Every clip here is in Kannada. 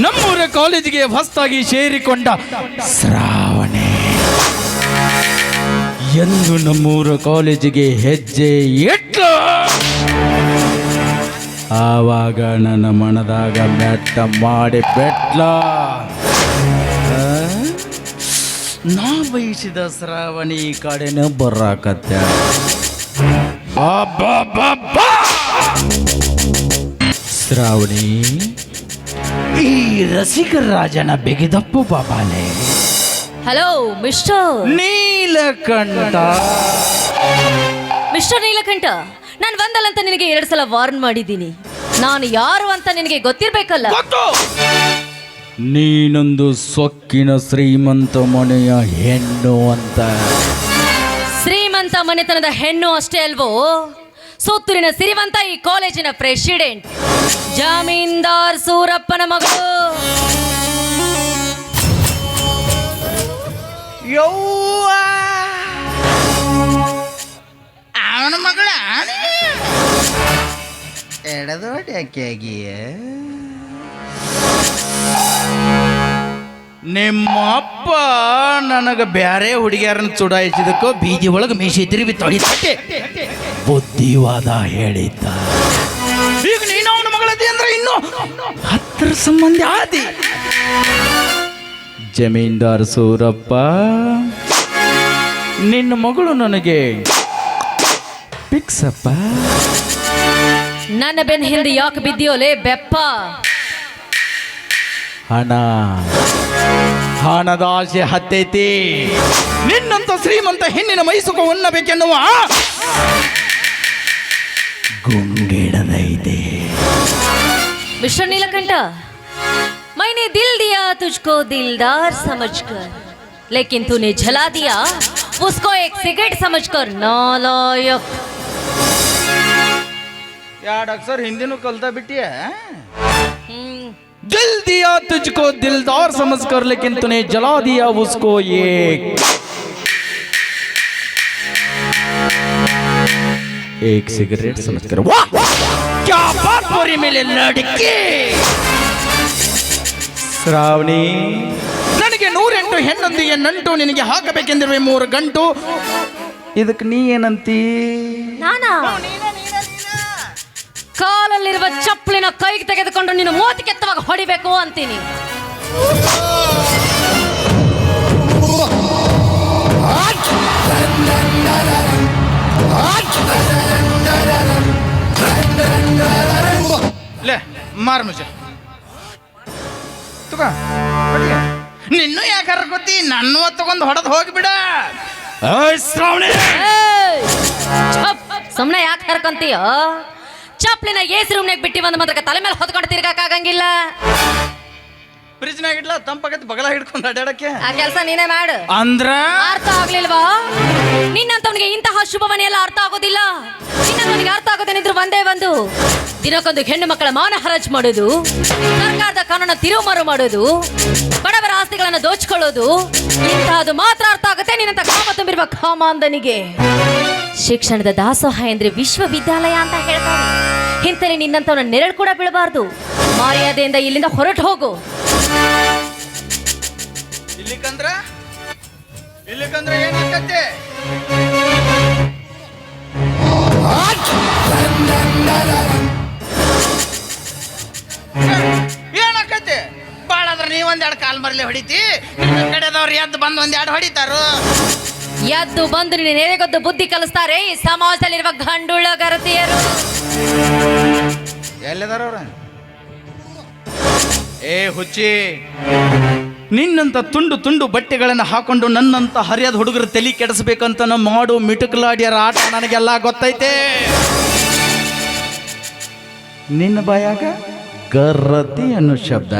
ನಮ್ಮೂರ ಕಾಲೇಜಿಗೆ ಹೊಸದಾಗಿ ಸೇರಿಕೊಂಡ ಶ್ರಾವಣಿ ಎಂದು ನಮ್ಮೂರ ಕಾಲೇಜಿಗೆ ಹೆಜ್ಜೆ ಇಟ್ಲು ಆವಾಗ ನನ್ನ ಮನದಾಗ ಮೆಟ್ಟ ಮಾಡಿ ಬೆಟ್ಲ ನಾ ಬಯಸಿದ ಶ್ರಾವಣಿ ಕಡೆನ ಬರಾಕತ್ತ ಶ್ರಾವಣಿ ಈ ರಸಿಕ ರಾಜನ ಬೆಗೆದಪ್ಪು ಬಾಬಾಲೆ. Hello mister Neelakantha. Mister Neelakantha, ನಾನು ಬಂದಲ್ಲಂತ ನಿನಗೆ 2 ಸಲ ವಾರ್ನ್ ಮಾಡಿದ್ದೀನಿ. ನಾನು ಯಾರು ಅಂತ ನಿನಗೆ ಗೊತ್ತಿರ್ಬೇಕಲ್ಲ. ನೀನೊಂದು ಸೊಕ್ಕಿನ ಶ್ರೀಮಂತ ಮನೆಯ ಹೆಣ್ಣು ಅಂತ. ಶ್ರೀಮಂತ ಮನೆತನದ ಹೆಣ್ಣು ಅಷ್ಟೇ ಅಲ್ವೋ, ಸುತ್ತೂರಿನ ಸಿರಿವಂತ ಈ ಕಾಲೇಜಿನ ಪ್ರೆಸಿಡೆಂಟ್ ಜಮೀನ್ದಾರ್ ಸೂರಪ್ಪನ ಮಗಳು. ಅವನ ಮಗಳ ಎಡದೋಡಿ ಯಾಕೆಯಾಗಿಯ ನಿಮ್ಮಪ್ಪ ನನಗೆ ಬ್ಯಾರೆ ಹುಡುಗಿಯರನ್ನ ಚುಡಾಯಿಸಿದಕ್ಕೋ ಬೀದಿ ಒಳಗೆ ಮೀಸಿ ತಿರುಗಿ ತೊಳಿತಟ್ಟೆ ಬುದ್ಧಿವಾದ ಹೇಳಿದ್ದ. ಈಗ ನೀನು ಅವನ ಮಗಳದಿ ಅಂದ್ರೆ ಇನ್ನು 10 ಸಂಬಂಧಿ ಆದಿ. ಜಮೀನ್ದಾರ್ ಸೂರಪ್ಪ, ನಿನ್ನ ಮಗಳು ನನಗೆ ಪಿಕ್ಸಪ್ಪ. ನನ್ನ ಬೆನ್ನ ಹಿಂದೆ ಯಾಕೆ ಬಿದ್ದಿಯೋಲೆ ಬೆಪ್ಪ? ಹಣದ ಆಸೆ ಹತ್ತೈತಿ. ನಿನ್ನಂತ ಶ್ರೀಮಂತ ಹೆಣ್ಣಿನ ಮೈಸುಕ ಉಣ್ಣಬೇಕೆನ್ನುವ ಗುಂಗಿಡದೈತೆ. मिस्टर नीलकंठ, मैंने दिल दिया तुझको दिलदार समझकर, लेकिन तूने जला दिया उसको एक सिगरेट समझकर नालायक. यार अक्सर हिंदी नु कलता बिटिया. दिल दिया तुझको दिलदार समझकर, लेकिन तूने जला दिया उसको एक सिगरेट समझकर. वाह क्या बात बोरी मेरे लड़के. ಶ್ರಾವಣಿ, ನನಗೆ 108 ಹೆಣ್ಣೊಂದಿಗೆ ನಂಟು, ನಿನಗೆ ಹಾಕಬೇಕೆಂದಿರುವೆ 3 ಗಂಟು. ಇದಕ್ಕೆ ನೀ ಏನಂತಿ? ನಾನಾ ಕಾಲಲ್ಲಿರುವ ಚಪ್ಪಲಿನ ಕೈಗೆ ತೆಗೆದುಕೊಂಡು ನೀನು ಮೂತಿ ಕೆತ್ತವಾಗ ಹೊಡಿಬೇಕು ಅಂತೀನಿ. ಲೇ ಮಾರ್ ಮುಜೆ ತುಗ ನಿನ್ನೂ ಯಾಕಾರ ಗೊತ್ತಿ, ನನ್ನ ತಗೊಂಡು ಹೊಡೆದು ಹೋಗಿಬಿಡ. ಸುಮ್ಮನೆ ಯಾಕೆ ಹರ್ಕೊಂತೀಯ? ಚಪ್ಪಲಿನ ಎಸಿ ರೂಮ್ನಾಗ ಬಿಟ್ಟಿ ಒಂದು ಮಾತ್ರ ತಲೆ ಮೇಲೆ ಹೊತ್ಕೊಂಡು ತಿರ್ಗಾಕಂಗಿಲ್ಲ. ಫ್ರಿಜ್ನಾಗ ಇಡ್ಲ ತಂಪಾಗತ್ತೆ ಬಗಲ ಹಿಡ್ಕೊಂಡು ಅಡ್ಯಾಡಕ್ಕೆ. ಆ ಕೆಲಸ ನೀನೇ ಮಾಡು. ಅಂದ್ರ ಅರ್ಥ ಆಗ್ಲಿಲ್ವಾ? ನಿನ್ನಂತವನಿಗೆ ಇಂತಹ ಶುಭ ಮನೆಯೆಲ್ಲ ಅರ್ಥ ಆಗೋದಿಲ್ಲ. ನಿನ್ನಂತವನಿಗೆ ಅರ್ಥ ಆಗೋದೇನಿದ್ರು ಒಂದೇ ಒಂದು, ದಿನಕ್ಕೊಂದು ಹೆಣ್ಣು ಮಕ್ಕಳ ಮಾನ ಹರಾಜು ಮಾಡೋದು, ಸರ್ಕಾರದ ಕಾನೂನ ತಿರುಮರು ಮಾಡೋದು, ಬಡವರ ಆಸ್ತಿಗಳನ್ನು ದೋಚ್ಕೊಳ್ಳೋದು, ಇಂತಹದ್ದು ಮಾತ್ರ ಅರ್ಥ ಆಗುತ್ತೆ ನಿನ್ನಂತ ಕಾಮ ತುಂಬಿರುವ ಕಾಮಾಂಧನಿಗೆ. ಶಿಕ್ಷಣದ ದಾಸೋಹ ಎಂದ್ರೆ ವಿಶ್ವವಿದ್ಯಾಲಯ ಅಂತ ಹೇಳ್ತಾರೆ. ಇಂತಲ್ಲಿ ನಿನ್ನಂತವನ ನೆರಳು ಕೂಡ ಬೀಳಬಾರ್ದು. ಮರ್ಯಾದೆಯಿಂದ ಇಲ್ಲಿಂದ ಹೊರಟು ಹೋಗು. ಇಲ್ಲಿಕಂದ್ರ ಏನಾಗತ್ತೆ? ಏನಾಕತ್ತೆ? ಬಾಳಾದ್ರ ನೀವೊಂದೆರಡು ಕಾಲ್ ಮರಲಿ ಹೊಡಿತಿ, ನಿನ್ನ ಕಡೆದವ್ರು ಎದ್ದು ಬಂದು 1-2 ಹೊಡಿತಾರು. ಎದ್ದು ಬಂದು ನಿನ್ನ ನೆರೆಗೊದ್ದು ಬುದ್ಧಿ ಕಲಿಸ್ತಾರೆ ಈ ಸಮಾಜದಲ್ಲಿರುವ ಗಂಡುಳ ಗರತಿಯರು. ಎಲ್ಲಿದಾರ ಅವ್ರ? ಏ ಹುಚ್ಚಿ, ನಿನ್ನಂತ ತುಂಡು ತುಂಡು ಬಟ್ಟೆಗಳನ್ನು ಹಾಕೊಂಡು ನನ್ನಂತ ಹರಿಯಾದ ಹುಡುಗರು ತಲೆ ಕೆಡಿಸ್ಬೇಕಂತ ಮಾಡು ಮಿಟುಕಲಾಡಿಯರ ಆಟ ನನಗೆಲ್ಲ ಗೊತ್ತೈತೆ. ನಿನ್ನ ಬಾಯಾಗ ಗರತಿ ಅನ್ನೋ ಶಬ್ದ.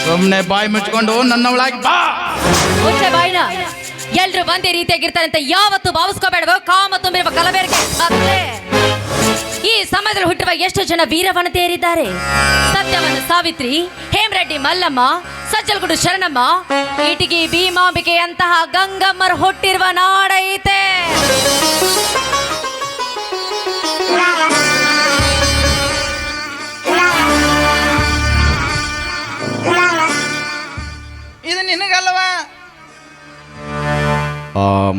ಸುಮ್ಮನೆ ಬಾಯಿ ಮುಚ್ಕೊಂಡು ನನ್ನವಳಾಗಿ ಬಾ. ಮುಚ್ಚೆ ಬಾಯಿನ. ಎಲ್ರು ಒಂದೇ ರೀತಿಯಾಗಿರ್ತಾರೆ ಅಂತ ಯಾವತ್ತು ಭಾವಿಸ್ಕೋಬೇಡವೋ. ಕಾಮ ತುಂಬಿರುವ ಕಲಬೇರಿಗೆ ಈ ಸಮಾಜದಲ್ಲಿ ಹುಟ್ಟಿರುವ ಎಷ್ಟು ಜನ ವೀರವನತೆಯರಿದ್ದಾರೆ. ಸತ್ಯವನ್ನು ಸಾವಿತ್ರಿ, ಹೇಮರೆಡ್ಡಿ ಮಲ್ಲಮ್ಮ, ಸಜ್ಜಲಗೂಡು ಶರಣಮ್ಮ, ಇಟಗಿ ಭೀಮಾಂಬಿಕೆಯಂತಹ ಗಂಗಮ್ಮರು ಹುಟ್ಟಿರುವ ನಾಡೈತೆ.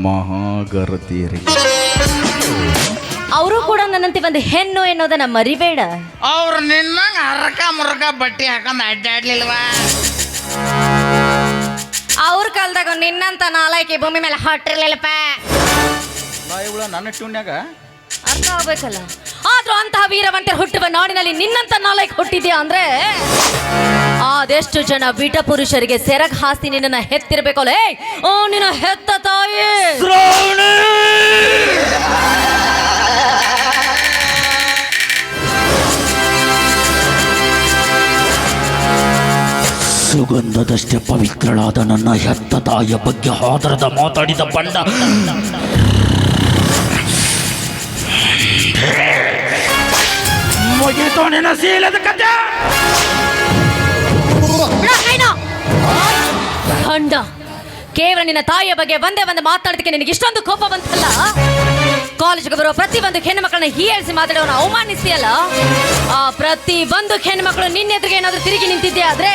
ಮಹಾಗರತಿಯರಿ. ಅವರು ಕೂಡ ನನ್ನಂತೆ ಒಂದು ಹೆಣ್ಣು ಎನ್ನೋದನ್ನ ಮರಿಬೇಡ. ಅವ್ರು ನಿನ್ನಂಗ ಹರಕ ಮುರಕ ಬಟ್ಟೆ ಹಾಕೊಂಡ್ ಅಡ್ಡಾಡ್ಲಿಲ್ವಾ? ಅವ್ರ ಕಾಲದಾಗ ನಿನ್ನಂತ ನಾಲಾಯ್ಕೆ ಭೂಮಿ ಮೇಲೆ ಹೊಟ್ಟಿರ್ಲಿಲ್ಲಪ್ಪ. ನನ್ನ ಟ್ಯೂನ್ಯಾಗ ಅರ್ಥ ಆಗ್ಬೇಕಲ್ಲ. ಆದ್ರೂ ಅಂತಹ ವೀರವಂತೆ ಹುಟ್ಟುವ ನಾಡಿನಲ್ಲಿ ನಿನ್ನಂತ ನಾಲಾಯ್ಕೆ ಹುಟ್ಟಿದ್ಯಾ ಅಂದ್ರೆ ಅದೆಷ್ಟು ಜನ ಬಿಟ ಪುರುಷರಿಗೆ ಸೆರಗ್ ಹಾಸ್ತಿ ನಿನ್ನ ಹೆತ್ತಿರ್ಬೇಕಲ್ಲ. ಓ ನಿನ್ನ ಹೆತ್ತ ತಾಯಿ ಸುಗಂಧದಷ್ಟೇ ಪವಿತ್ರಳಾದ ನನ್ನ ಹೆತ್ತ ತಾಯಿಯ ಬಗ್ಗೆ ಆದರದ ಮಾತಾಡಿದ ಬಂಡ ಮುಗಿತು ನಿನ್ನ ಶೀಲದ ಕಥೆ. ಖಂಡ ಕೇವಲ ನಿನ್ನ ತಾಯಿಯ ಬಗ್ಗೆ ಒಂದೇ ಒಂದು ಮಾತಾಡೋದಕ್ಕೆ ನಿನಗೆ ಇಷ್ಟೊಂದು ಕೋಪ ಬಂತಲ್ಲ. ಕಾಲೇಜ್ಗೆ ಬರುವ ಪ್ರತಿ ಒಂದು ಹೆಣ್ಣು ಮಕ್ಕಳನ್ನ ಹೀಯಾಳಿಸಿ ಮಾತಾಡೋನ ಅವಮಾನಿಸಿಯಲ್ಲ. ಆ ಪ್ರತಿ ಒಂದು ಹೆಣ್ಣು ಮಕ್ಕಳು ನಿನ್ನೆದುರಿಗೆ ಏನಾದ್ರೂ ತಿರುಗಿ ನಿಂತಿದ್ದೆ ಆದ್ರೆ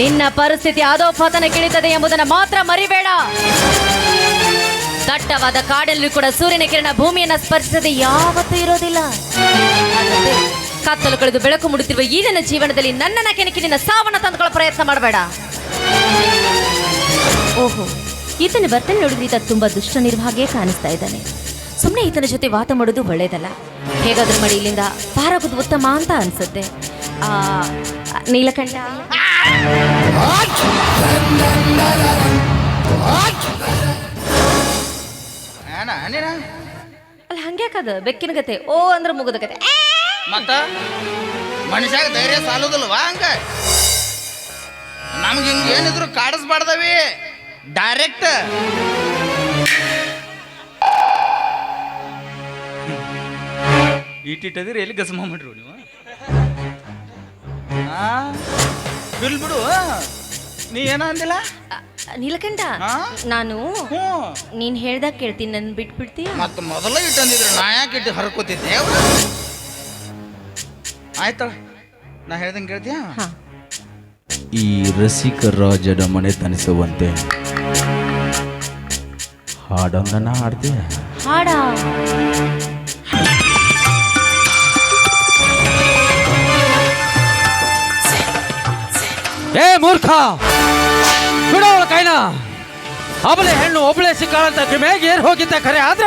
ನಿನ್ನ ಪರಿಸ್ಥಿತಿ ಅಧೋಪತನ ಕಿಳಿತದೆ ಎಂಬುದನ್ನ ಮಾತ್ರ ಮರಿಬೇಡ. ದಟ್ಟವಾದ ಕಾಡಲ್ಲೂ ಕೂಡ ಸೂರ್ಯನ ಕಿರಣ ಭೂಮಿಯನ್ನ ಸ್ಪರ್ಶಿಸದೆ ಯಾವತ್ತೂ ಇರೋದಿಲ್ಲ. ಕತ್ತಲು ಕಳೆದು ಬೆಳಕು ಮೂಡುತ್ತಿರುವ ಈ ನನ್ನ ಜೀವನದಲ್ಲಿ ನನ್ನನ್ನ ಕೆಣಕಿ ನಿನ್ನ ಸಾವನ್ನ ತಂದುಕೊಳ್ಳೋ ಪ್ರಯತ್ನ ಮಾಡಬೇಡ. ಓಹೋ, ಈತನ ಬರ್ತನೆ ನೋಡಿದ್ರೆ ಈತ ತುಂಬಾ ದುಷ್ಟ ನಿರ್ಭಾಗ್ಯ ಕಾಣಿಸ್ತಾ ಇದ್ದಾನೆ. ಸುಮ್ಮನೆ ಈತನ ಜೊತೆ ವಾದ ಮಾಡೋದು ಒಳ್ಳೇದಲ್ಲ. ಹೇಗಾದ್ರೂ ಮಾಡಿ ಇಲ್ಲಿಂದ ಪಾರಾಗೋದು ಉತ್ತಮ ಅಂತ ಅನ್ಸುತ್ತೆ. ನೀಲಕಂಠ, ಅಲ್ಲ ಹಂಗ್ಯಾಕದ ಬೆಕ್ಕಿನ ಗತೆ ಓ ಅಂದ್ರೆ ಮುಗದ ಕತೆ. ಮತ್ತ ಮನುಷ್ಯಾಗ ಧೈರ್ಯ ಸಾಲೋದಿಲ್ವಾ? ಹಂಗ ನಮ್ಗೆ ಹಿಂಗ ಏನಿದ್ರು ಕಾಡಿಸ್ಬಾರ್ದವಿ. ಡೈರೆಕ್ಟ್ ಇಟ್ಟಿಟ್ಟದಿರಿ ಎಲ್ಲಿ ಗಸಮ ಮಾಡ್ರು ನೀವು? ಬಿಲ್ ಬಿಡು. ನೀ ಏನ ಅಂದಿಲ್ಲ? ನೀಲಕಂಠ, ನಾನು ನೀನ್ ಹೇಳ್ದಾಗ ಕೇಳ್ತೀನಿ, ನನ್ ಬಿಟ್ಬಿಡ್ತೀಯ? ಮತ್ತ ಮೊದಲ ಇಟ್ಟಂದಿದ್ರೆ ನಾ ಯಾಕೆ ಇಟ್ಟು ಹರ್ಕೋತಿದ್ದೆ? ಆಯ್ತಳ, ನಾ ಹೇಳ್ದಂಗೆ ಕೇಳ್ತೀಯ? ಈ ರಸಿಕ ರಾಜನ ಮನೆ ತನಿಸುವಂತೆ ಹಾಡೊಂದನ್ನ ಹಾಡ್ತೀಯ? ಹಾಡ ಏ ಮೂರ್ಖ, ಬಿಡೋಳ ಕೈನ. ಅವಳೆ ಹೆಣ್ಣು ಒಬ್ಬಳೆ ಸಿಕ್ಕಾಳಂತ ಕಿಮ್ಯಾಗ ಏರ್ ಹೋಗಿದ್ದ ಖರೆ ಆದ್ರ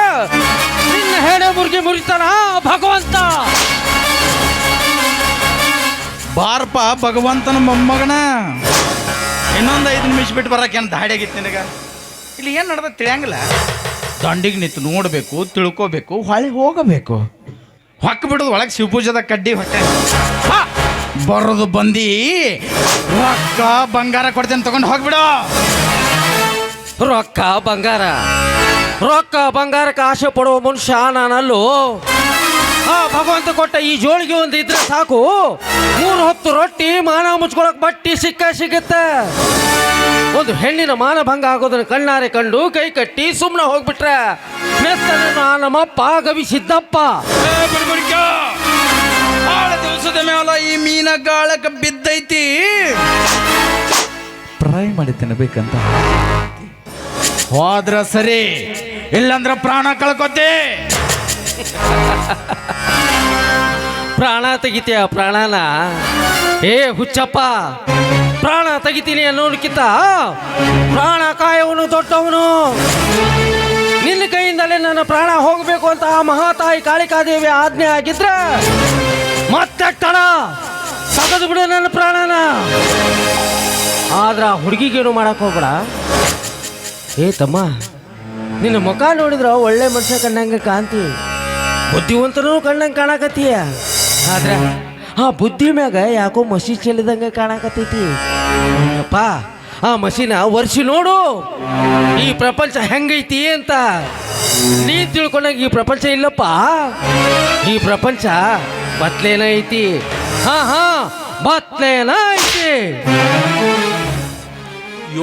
ನಿನ್ನ ಹೆಣ್ಣು ಮುರ್ಗಿ ಮುರಿತಾನ ಭಗವಂತ. ಬಾರಪ್ಪ ಭಗವಂತನ ಮೊಮ್ಮಗನ. ಇನ್ನೊಂದು 5 ನಿಮಿಷ ಬಿಟ್ಟು ಬರಕೇನು ದಾಡಿ ಆಗಿತ್ತು ನಿನಗ? ಇಲ್ಲಿ ಏನು ನಡೆದ ತಿಳಿಯಂಗಿಲ್ಲ. ದಂಡಿಗೆ ನಿಂತು ನೋಡಬೇಕು, ತಿಳ್ಕೋಬೇಕು, ಹೊಳೆ ಹೋಗಬೇಕು. ಹೊಕ್ಕ ಬಿಡೋದು ಒಳಗೆ ಶಿವಪೂಜದ ಕಡ್ಡಿ ಹೊಟ್ಟೆ ಬರೋದು ಬಂದು ರೊಕ್ಕ ಬಂಗಾರ ಕೊಡ್ತೇನೆ ತಗೊಂಡು ಹೋಗ್ಬಿಡು. ರೊಕ್ಕ ಬಂಗಾರ, ರೊಕ್ಕ ಬಂಗಾರಕ್ಕೆ ಆಸೆ ಪಡುವ ಮನುಷ್ಯ ನಾನಲ್ಲೋ. ಆ ಭಗವಂತ ಕೊಟ್ಟ ಈ ಜೋಳಿಗೆ ಒಂದು ಇದ್ರೆ ಸಾಕು, 3 ಹೊತ್ತು ರೊಟ್ಟಿ, ಮಾನ ಮುಚ್ಕೊಳಕ್ ಬಟ್ಟಿ ಸಿಗುತ್ತೆ. ಒಂದು ಹೆಣ್ಣಿನ ಮಾನಭಂಗ ಆಗೋದನ್ನ ಕಣ್ಣಾರೆ ಕಂಡು ಕೈ ಕಟ್ಟಿ ಸುಮ್ಮನೆ ಹೋಗ್ಬಿಟ್ರೆ ನಮ್ಮಪ್ಪ ಗವಿಸಿದ್ದಪ್ಪ. ಭಾಳ ದಿವಸದ ಮೇಲ ಈ ಮೀನ ಗಾಳಕ್ಕೆ ಬಿದ್ದೈತಿ, ಫ್ರೈ ಮಾಡಿ ತಿನ್ನಬೇಕಂತ. ಹೋದ್ರ ಸರಿ, ಇಲ್ಲಂದ್ರ ಪ್ರಾಣ ಕಳ್ಕೊತಿ. ಪ್ರಾಣ ತೆಗಿತೀಯ ಪ್ರಾಣನ? ಏ ಹುಚ್ಚಪ್ಪ, ಪ್ರಾಣ ತೆಗಿತೀನಿ ಅನ್ನೋದಕ್ಕಿಂತ ಪ್ರಾಣ ಕಾಯವನು ದೊಡ್ಡವನು. ನಿನ್ನ ಕೈಯಿಂದಲೇ ನನ್ನ ಪ್ರಾಣ ಹೋಗಬೇಕು ಅಂತ ಆ ಮಹಾತಾಯಿ ಕಾಳಿಕಾದೇವಿ ಆಜ್ಞೆ ಆಗಿದ್ರೆ ಮತ್ತೆ ತಡ ತೆಗೆದು ಬಿಡು ನನ್ನ ಪ್ರಾಣನ. ಆದ್ರ ಹುಡುಗಿಗೇನು ಮಾಡಕ್ ಹೋಗ್ಬೇಡ. ಏ ತಮ್ಮ, ನಿನ್ನ ಮುಖ ನೋಡಿದ್ರ ಒಳ್ಳೆ ಮನುಷ್ಯ ಕಣ್ಣಂಗೆ ಕಾಂತಿ, ಬುದ್ಧಿವಂತನೂ ಕಣ್ಣಂಗೆ ಕಾಣಕತ್ತೀಯ. ಆದ್ರೆ ಆ ಬುದ್ಧಿ ಮ್ಯಾಗ ಯಾಕೋ ಮಸಿ ಚೆಲ್ಲಿದಂಗೆ ಕಾಣಕತ್ತೈತಿ. ಅಪ್ಪ, ಆ ಮಸಿನ ವರ್ಷಿ ನೋಡು, ಈ ಪ್ರಪಂಚ ಹೆಂಗೈತಿ ಅಂತ. ನೀ ತಿಳ್ಕೊಂಡಾಗ ಈ ಪ್ರಪಂಚ ಇಲ್ಲಪ್ಪ, ಈ ಪ್ರಪಂಚ ಬತ್ಲೇನ ಐತಿ. ಹಾ ಬತ್ಲೇನ ಐತಿ.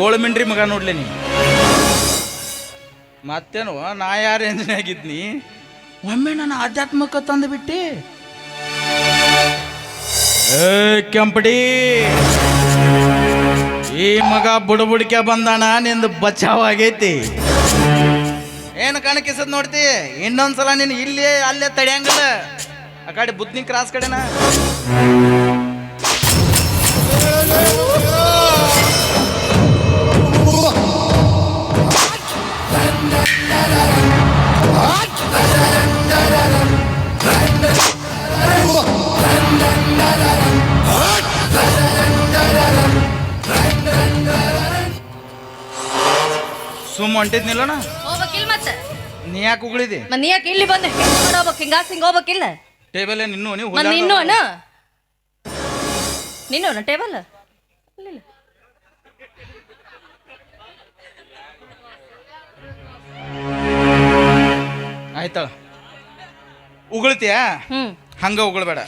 7 ಮಿಂಡ್ರಿ ಮಗ ನೋಡ್ಲಿ ನೀ. ಮತ್ತೇನು ನಾ ಯಾರು ಎಂಜನೆ ಆಗಿದ್ನಿ? ಒಮ್ಮೆ ನಾನು ಆಧ್ಯಾತ್ಮಕ ತಂದು ಬಿಟ್ಟಿ. ಕೆಂಪಡಿ, ಈ ಮಗ ಬುಡಬುಡಿಕೆ ಬಂದಾನ ನಿಂದು ಬಚಾವ್ ಆಗೈತಿ. ಏನು ಕಣಕಿಸದ್ ನೋಡ್ತಿ, ಇನ್ನೊಂದ್ಸಲ ನೀನು ಇಲ್ಲಿ ಅಲ್ಲೇ ತಡಿಯಂಗಿಲ್ಲ. ಆ ಕಡೆ ಬುದ್ನಿ ಕ್ರಾಸ್ ಕಡೆನಾ. ಸುಮ್ಮ ಹೊಂಟಿದ್ನಿಲ್ಲಣ. ಹೋಗ್ಬೇಕಿಲ್ಲ ಮತ್ತೆ ನೀ ಯಾಕೆ ಉಗುಳಿದಿ? ನೀ ಯಾಕೆ ಇಲ್ಲಿ ಬಂದೆ? ಹೋಗ್ಬೇಕು ಹಿಂಗಾಸ್ ಹಿಂಗ ಹೋಗ್ಬೇಕಿಲ್ಲ. ಟೇಬಲ್ ನಿನ್ನು ನೀವು ನಿನ್ನೋನ ಟೇಬಲ್ ಆಯ್ತ. ಉಗುಳ್ತೀಯಾ? ಹಂಗ ಉಗುಳ್ಬೇಡ.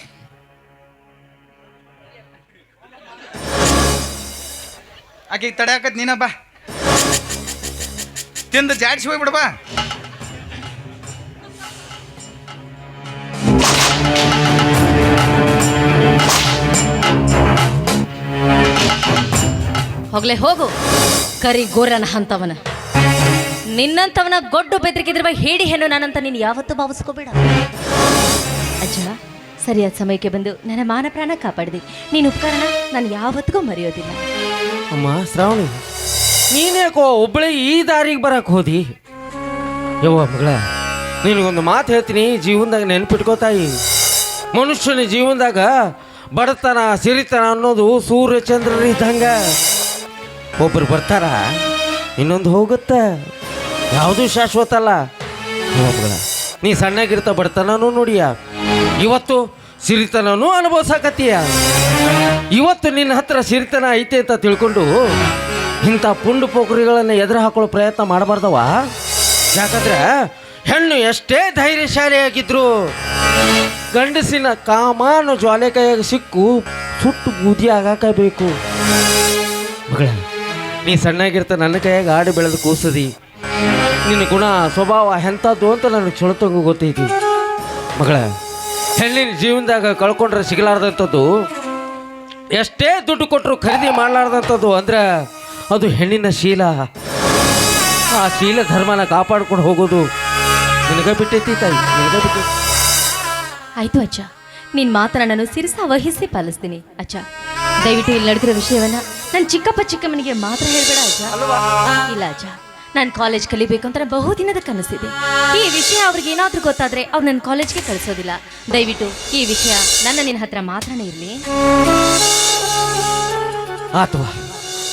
ಆಕೆ ತಡೆಯಾಕತ್ ನೀನ ಬಾ, ತಿಂದು ಜಾಡ್ಸಿ ಹೋಗ್ಬಿಡ ಬಾ. ಹೋಗ್ಲೇ ಹೋಗು ಕರಿ ಗೋರನ ಹಂತವನ. ನಿನ್ನಂತವನ ಗೊಡ್ಡು ಬೆದರಿಕಿದ್ರ ಹೇಳಿ ಹೆಣ್ಣು ನಾನಂತ ನೀನು ಯಾವತ್ತೂ ಭಾವಿಸ್ಕೋಬೇಡ. ಅಜ್ಜ, ಸರಿಯಾದ ಸಮಯಕ್ಕೆ ಬಂದು ನನ್ನ ಮಾನ ಪ್ರಾಣ ಕಾಪಾಡಿದೆ. ನೀನು ಉಪಕಾರನ ನಾನು ಯಾವತ್ತಿಗೂ ಮರೆಯೋದಿಲ್ಲ. ಅಮ್ಮ ಶ್ರಾವಣಿ, ನೀನ್ಯಾಕೋ ಒಬ್ಬಳೇ ಈ ದಾರಿಗೆ ಬರಕ್ಕೆ ಹೋದಿ? ಯವ್ವ ಮಗಳ, ನಿನಗೊಂದು ಮಾತು ಹೇಳ್ತೀನಿ, ಜೀವನದಾಗ ನೆನಪಿಟ್ಕೋತಾಯಿ. ಮನುಷ್ಯನ ಜೀವನದಾಗ ಬಡತನ ಸಿರಿತನ ಅನ್ನೋದು ಸೂರ್ಯ ಚಂದ್ರರು ಇದ್ದಂಗ. ಒಬ್ಬರು ಬರ್ತಾರ, ಇನ್ನೊಂದು ಹೋಗುತ್ತ. ಯಾವುದೂ ಶಾಶ್ವತ ಅಲ್ಲ. ಯವ್ವ ಮಗಳ, ನೀ ಸಣ್ಣಗಿರ್ತ ಬಡತನೂ ನೋಡಿಯ, ಇವತ್ತು ಸಿರಿತನೂ ಅನುಭವಿಸಕತ್ತೀಯ. ಇವತ್ತು ನಿನ್ನ ಹತ್ರ ಸಿರಿತನ ಐತೆ ಅಂತ ತಿಳ್ಕೊಂಡು ಇಂಥ ಪುಂಡು ಪೋಖರಿಗಳನ್ನು ಎದುರು ಹಾಕೊಳ್ಳೋ ಪ್ರಯತ್ನ ಮಾಡಬಾರ್ದವ. ಯಾಕಂದ್ರೆ ಹೆಣ್ಣು ಎಷ್ಟೇ ಧೈರ್ಯಶಾಲಿಯಾಗಿದ್ರು ಗಂಡಸಿನ ಕಾಮಾನು ಜ್ವಾಲೆ ಕೈಯಾಗ ಸಿಕ್ಕು ಸುಟ್ಟು ಬೂದಿ ಆಗಾಕಬೇಕು. ಮಗಳ, ನೀ ಸಣ್ಣಾಗಿರ್ತ ನನ್ನ ಕೈಯಾಗ ಆಡಿ ಬೆಳೆದು ಕೂಸದಿ. ನಿನ್ನ ಗುಣ ಸ್ವಭಾವ ಎಂಥದ್ದು ಅಂತ ನನಗೆ ಚೊಳತಂಗು ಗೊತ್ತೈತಿ. ಮಗಳ, ಹೆಣ್ಣಿನ ಜೀವನದಾಗ ಕಳ್ಕೊಂಡ್ರೆ ಸಿಗಲಾರ್ದಂಥದ್ದು, ಎಷ್ಟೇ ದುಡ್ಡು ಕೊಟ್ಟರು ಖರೀದಿ ಮಾಡಲಾರ್ದಂಥದ್ದು ಅಂದ್ರೆ ಅದು ಹೆಣ್ಣಿನ ಶೀಲ. ಆ ಶೀಲ ಧರ್ಮನ ಕಾಪಾಡ್ಕೊಂಡು ಹೋಗೋದು ನಿನಗೆ ಬಿಟ್ಟೈತಿ ತಾಯಿ, ನಿನಗೆ ಬಿಟ್ಟೈತಿ. ಆಯ್ತು ಅಜ್ಜ, ನಿನ್ನ ಮಾತನ್ನ ನಾನು ಸಿರಸ ವಹಿಸಿ ಪಾಲಿಸ್ತೀನಿ. ಅಜ್ಜ, ದಯವಿಟ್ಟು ಇಲ್ಲಿ ನಡೆದಿರೋ ವಿಷಯವನ್ನ ನನ್ನ ಚಿಕ್ಕಪ್ಪ ಚಿಕ್ಕಮ್ಮನಿಗೆ ಮಾತ್ರ ಹೇಳ್ಬೇಡ ಅಜ್ಜ. ಇಲ್ಲ ಅಜ್ಜ, ನಾನು ಕಾಲೇಜ್ ಕಲಿಬೇಕು ಅಂತ ಬಹು ದಿನದ ಕನಸಿದೆ. ಈ ವಿಷಯ ಅವ್ರಿಗೆ ಏನಾದ್ರೂ ಗೊತ್ತಾದ್ರೆ ಅವ್ರು ನನ್ನ ಕಾಲೇಜ್ಗೆ ಕಳಿಸೋದಿಲ್ಲ. ದಯವಿಟ್ಟು ಈ ವಿಷಯ ನಿನ್ನ ಹತ್ರ ಮಾತ್ರನೇ ಇರಲಿ. ಅಥವಾ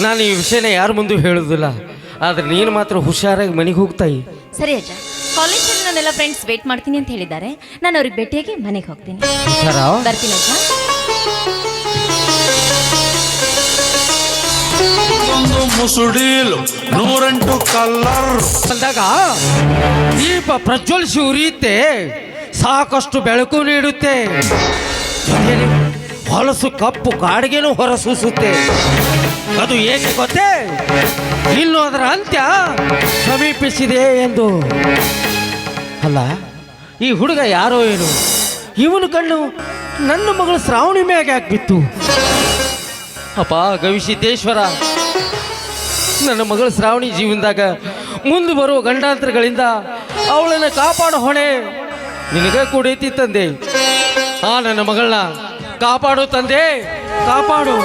ನಾನು ಈ ವಿಷಯನ ಯಾರ ಮುಂದೆ ಹೇಳೋದಿಲ್ಲ, ಆದ್ರೆ ನೀನು ಮಾತ್ರ ಹುಷಾರಾಗಿ ಮನೆಗೆ ಹೋಗ್ತಾಯಿ. ಸರಿ ಅಜ್ಜ, ಕಾಲೇಜಲ್ಲಿ ನನ್ನೆಲ್ಲ ಫ್ರೆಂಡ್ಸ್ ವೇಟ್ ಮಾಡ್ತೀನಿ ಅಂತ ಹೇಳಿದ್ದಾರೆ. ನಾನು ಅವ್ರಿಗೆ ಭೇಟಿಯಾಗಿ ಮನೆಗೆ ಹೋಗ್ತೀನಿ. ಬರ್ತೀನಿ ಅಜ್ಜ. ಮುಸುಡೀಲು 108 ಕಲ್ಲರ್ ಅಂದಾಗ ದೀಪ ಪ್ರಜ್ವಲಿಸಿ ಉರಿಯುತ್ತೆ, ಸಾಕಷ್ಟು ಬೆಳಕು ನೀಡುತ್ತೆ, ಜೊತೆಯಲ್ಲಿ ಹೊಲಸು ಕಪ್ಪು ಕಾಡಿಗೆನೂ ಹೊರಸೂಸುತ್ತೆ. ಅದು ಏಕೆ ಗೊತ್ತೇ? ಇನ್ನು ಅದರ ಅಂತ್ಯ ಸಮೀಪಿಸಿದೆ ಎಂದು. ಅಲ್ಲ, ಈ ಹುಡುಗ ಯಾರೋ ಏನು, ಇವನು ಕಣ್ಣು ನನ್ನ ಮಗಳು ಶ್ರಾವಣಿ ಮ್ಯಾಗೆ ಹಾಕ್ಬಿತ್ತು. ಅಪ್ಪ ಗವಿಸಿದ್ದೇಶ್ವರ, ನನ್ನ ಮಗಳು ಶ್ರಾವಣಿ ಜೀವನದಾಗ ಮುಂದೆ ಬರುವ ಗಂಡಾಂತರಗಳಿಂದ ಅವಳನ್ನು ಕಾಪಾಡೋ ಹೊಣೆ ನಿನಗೆ ಕೂಡೈತಿ ತಂದೆ. ಆ ನನ್ನ ಮಗಳನ್ನ ಕಾಪಾಡು ತಂದೆ, ಕಾಪಾಡು.